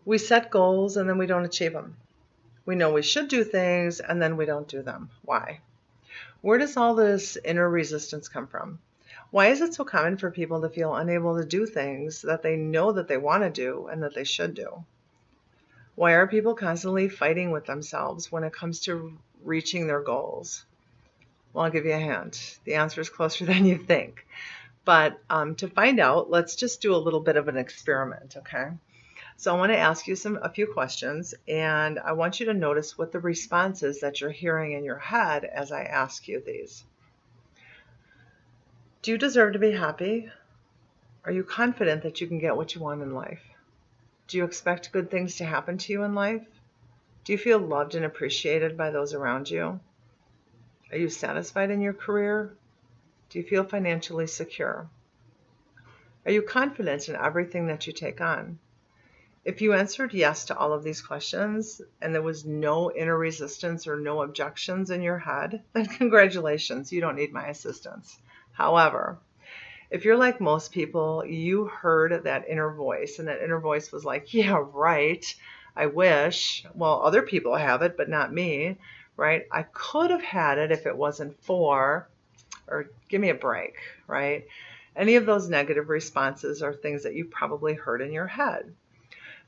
We set goals and then we don't achieve them. We know we should do things and then we don't do them. Why? Where does all this inner resistance come from? Why is it so common for people to feel unable to do things that they know that they want to do and that they should do? Why are people constantly fighting with themselves when it comes to reaching their goals? Well, I'll give you a hint. The answer is closer than you think. But to find out, let's just do a little bit of an experiment, okay? So I want to ask you a few questions, and I want you to notice what the response is that you're hearing in your head as I ask you these. Do you deserve to be happy? Are you confident that you can get what you want in life? Do you expect good things to happen to you in life? Do you feel loved and appreciated by those around you? Are you satisfied in your career? Do you feel financially secure? Are you confident in everything that you take on? If you answered yes to all of these questions and there was no inner resistance or no objections in your head, then congratulations, you don't need my assistance. However, if you're like most people, you heard that inner voice and that inner voice was like, yeah, right, I wish. Well, other people have it, but not me, right? I could have had it if it wasn't for, or give me a break, right? Any of those negative responses are things that you probably heard in your head.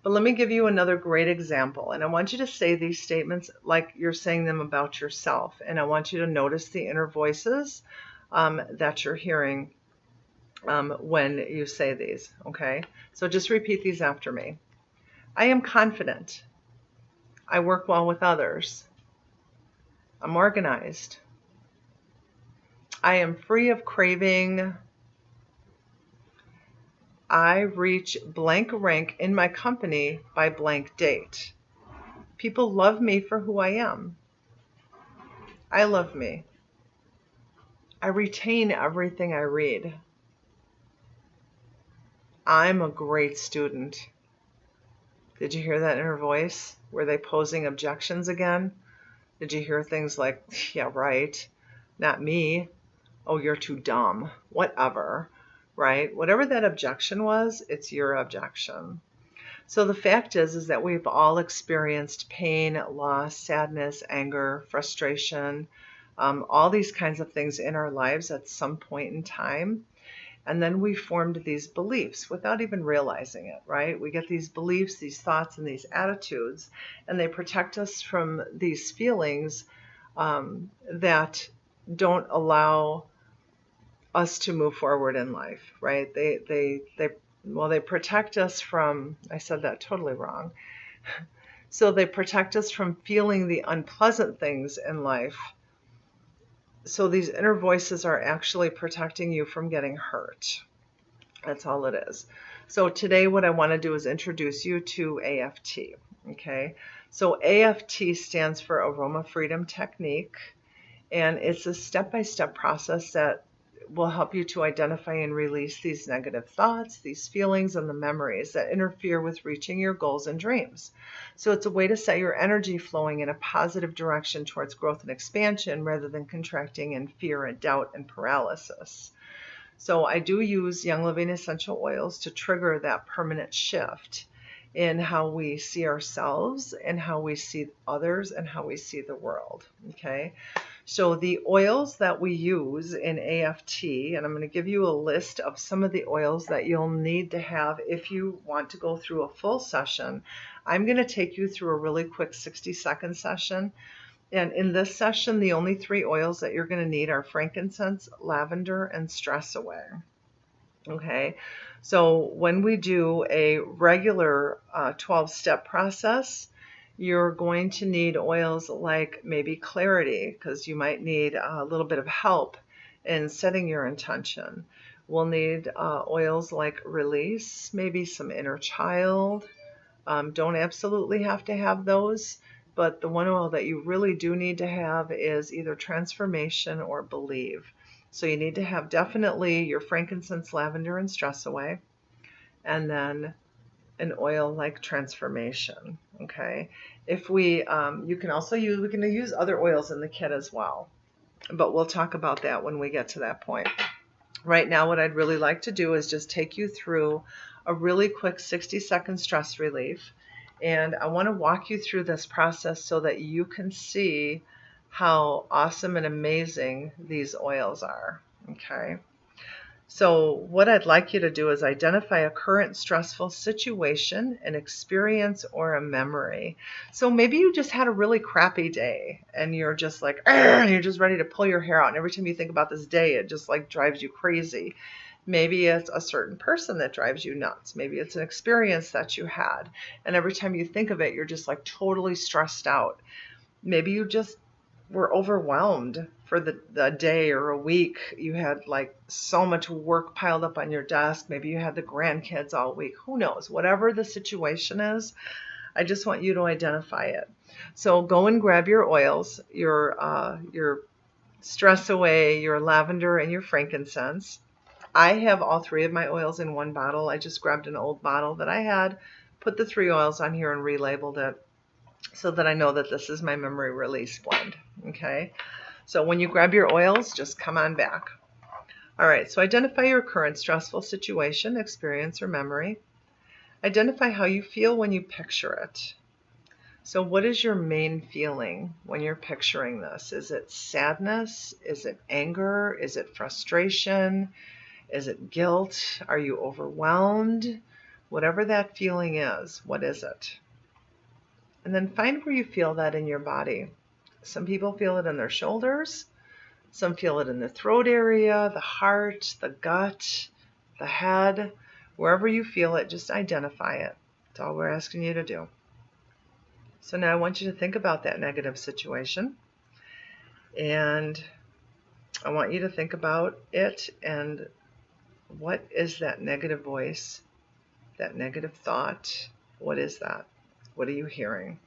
But let me give you another great example. And I want you to say these statements like you're saying them about yourself. And I want you to notice the inner voices that you're hearing when you say these, okay? So just repeat these after me. I am confident. I work well with others. I'm organized. I am free of craving. I reach blank rank in my company by blank date. People love me for who I am. I love me. I retain everything I read. I'm a great student. Did you hear that inner voice? Were they posing objections again? Did you hear things like, yeah, right, not me, oh, you're too dumb, whatever, right? Whatever that objection was, it's your objection. So the fact is that we've all experienced pain, loss, sadness, anger, frustration, all these kinds of things in our lives at some point in time. And then we formed these beliefs without even realizing it, right? We get these beliefs, these thoughts, and these attitudes, and they protect us from these feelings that don't allow us to move forward in life, right? They protect us from, I said that totally wrong. So they protect us from feeling the unpleasant things in life. So these inner voices are actually protecting you from getting hurt. That's all it is. So today what I want to do is introduce you to AFT. Okay. So AFT stands for Aroma Freedom Technique, and it's a step-by-step process that will help you to identify and release these negative thoughts, these feelings, and the memories that interfere with reaching your goals and dreams. So it's a way to set your energy flowing in a positive direction towards growth and expansion rather than contracting in fear and doubt and paralysis. So I do use Young Living essential oils to trigger that permanent shift in how we see ourselves and how we see others and how we see the world. Okay. So the oils that we use in AFT, and I'm going to give you a list of some of the oils that you'll need to have if you want to go through a full session. I'm going to take you through a really quick 60-second session. And in this session, the only 3 oils that you're going to need are frankincense, lavender, and stress away. Okay, so when we do a regular 12-step process, you're going to need oils like maybe clarity, because you might need a little bit of help in setting your intention. We'll need oils like release, maybe some inner child. Don't absolutely have to have those, but the one oil that you really do need to have is either transformation or believe. So you need to have definitely your frankincense, lavender, and stress away, and then an oil like transformation. Okay, if we you can also use, we can use other oils in the kit as well, but we'll talk about that when we get to that point. Right now, what I'd really like to do is just take you through a really quick 60-second stress relief. And I want to walk you through this process so that you can see how awesome and amazing these oils are. Okay. So what I'd like you to do is identify a current stressful situation, an experience, or a memory. So maybe you just had a really crappy day and you're just like, and you're just ready to pull your hair out. And every time you think about this day, it just like drives you crazy. Maybe it's a certain person that drives you nuts. Maybe it's an experience that you had. And every time you think of it, you're just like totally stressed out. Maybe you just were overwhelmed for the day or a week. You had like so much work piled up on your desk. Maybe you had the grandkids all week. Who knows? Whatever the situation is, I just want you to identify it. So go and grab your oils, your stress away, your lavender, and your frankincense. I have all three of my oils in one bottle. I just grabbed an old bottle that I had, put the 3 oils on here and relabeled it so that I know that this is my memory release blend. Okay, so when you grab your oils, just come on back. All right, so identify your current stressful situation, experience, or memory. Identify how you feel when you picture it. So what is your main feeling when you're picturing this? Is it sadness? Is it anger? Is it frustration? Is it guilt? Are you overwhelmed? Whatever that feeling is, what is it? And then find where you feel that in your body. Some people feel it in their shoulders. Some feel it in the throat area, the heart, the gut, the head. Wherever you feel it, just identify it. That's all we're asking you to do. So now I want you to think about that negative situation. And I want you to think about it and what is that negative voice, that negative thought? What is that? What are you hearing?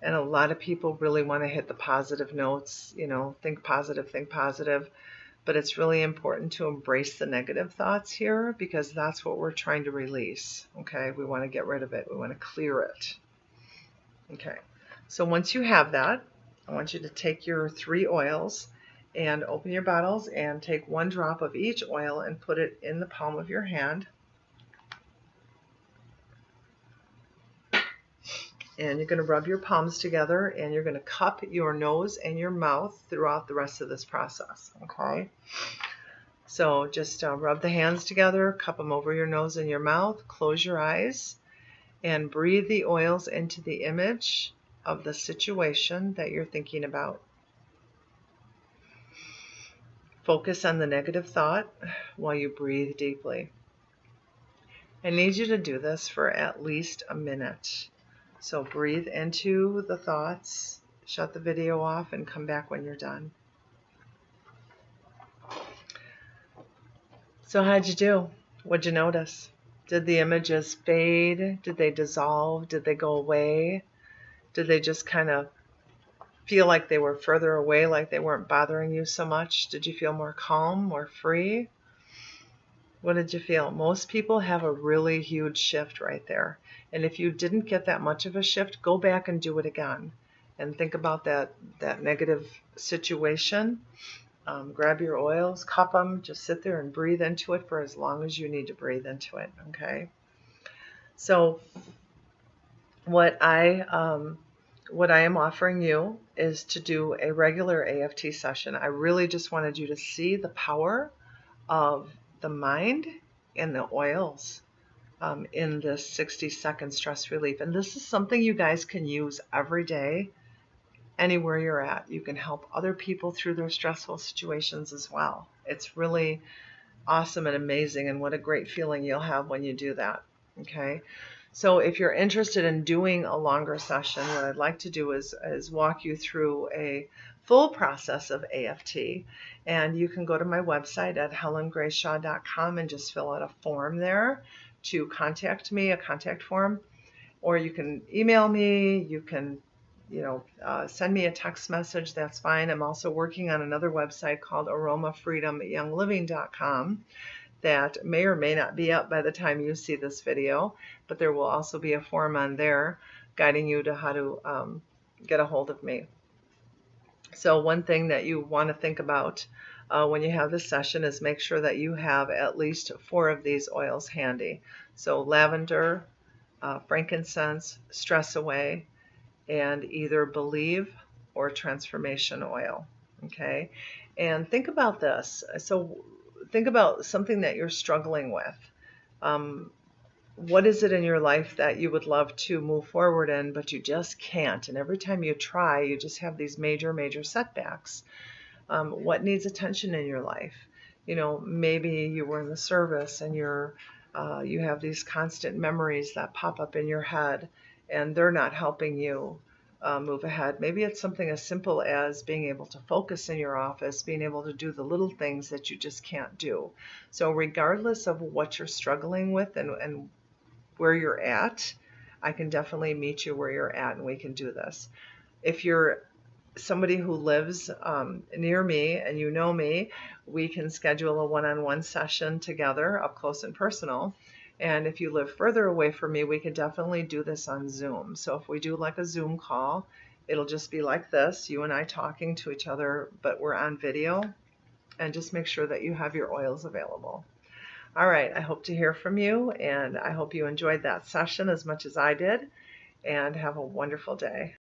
And a lot of people really want to hit the positive notes, think positive. But it's really important to embrace the negative thoughts here because that's what we're trying to release. Okay, we want to get rid of it. We want to clear it. Okay, so once you have that, I want you to take your 3 oils and open your bottles and take 1 drop of each oil and put it in the palm of your hand. And you're going to rub your palms together and you're going to cup your nose and your mouth throughout the rest of this process. Okay, so just rub the hands together, cup them over your nose and your mouth, close your eyes, and breathe the oils into the image of the situation that you're thinking about. Focus on the negative thought while you breathe deeply. I need you to do this for at least a minute. So breathe into the thoughts, shut the video off, and come back when you're done. So how'd you do? What'd you notice? Did the images fade? Did they dissolve? Did they go away? Did they just kind of feel like they were further away, like they weren't bothering you so much? Did you feel more calm, more free? What did you feel? Most people have a really huge shift right there. And if you didn't get that much of a shift, go back and do it again. And think about that negative situation. Grab your oils, cup them, just sit there and breathe into it for as long as you need to breathe into it, okay? So what I am offering you is to do a regular AFT session. I really just wanted you to see the power of the mind and the oils in this 60-second stress relief. And this is something you guys can use every day, anywhere you're at. You can help other people through their stressful situations as well. It's really awesome and amazing, and what a great feeling you'll have when you do that. Okay, so if you're interested in doing a longer session, what I'd like to do is walk you through a full process of AFT, and you can go to my website at helengrayshaw.com and just fill out a form there to contact me, a contact form, or you can email me, you can send me a text message, that's fine. I'm also working on another website called aromafreedomyoungliving.com that may or may not be up by the time you see this video, but there will also be a form on there guiding you to how to get a hold of me. So one thing that you want to think about when you have this session is make sure that you have at least 4 of these oils handy. So lavender, frankincense, stress away, and either believe or transformation oil. Okay, and think about this. So think about something that you're struggling with. Um, what is it in your life that you would love to move forward in, but you just can't? And every time you try, you just have these major, major setbacks. What needs attention in your life? You know, maybe you were in the service and you have these constant memories that pop up in your head, and they're not helping you move ahead. Maybe it's something as simple as being able to focus in your office, being able to do the little things that you just can't do. So regardless of what you're struggling with and where you're at, I can definitely meet you where you're at and we can do this. If you're somebody who lives near me and you know me, we can schedule a one-on-one session together up close and personal. And if you live further away from me, we can definitely do this on Zoom. So if we do like a Zoom call, it'll just be like this, you and I talking to each other, but we're on video. And just make sure that you have your oils available. All right, I hope to hear from you, and I hope you enjoyed that session as much as I did, and have a wonderful day.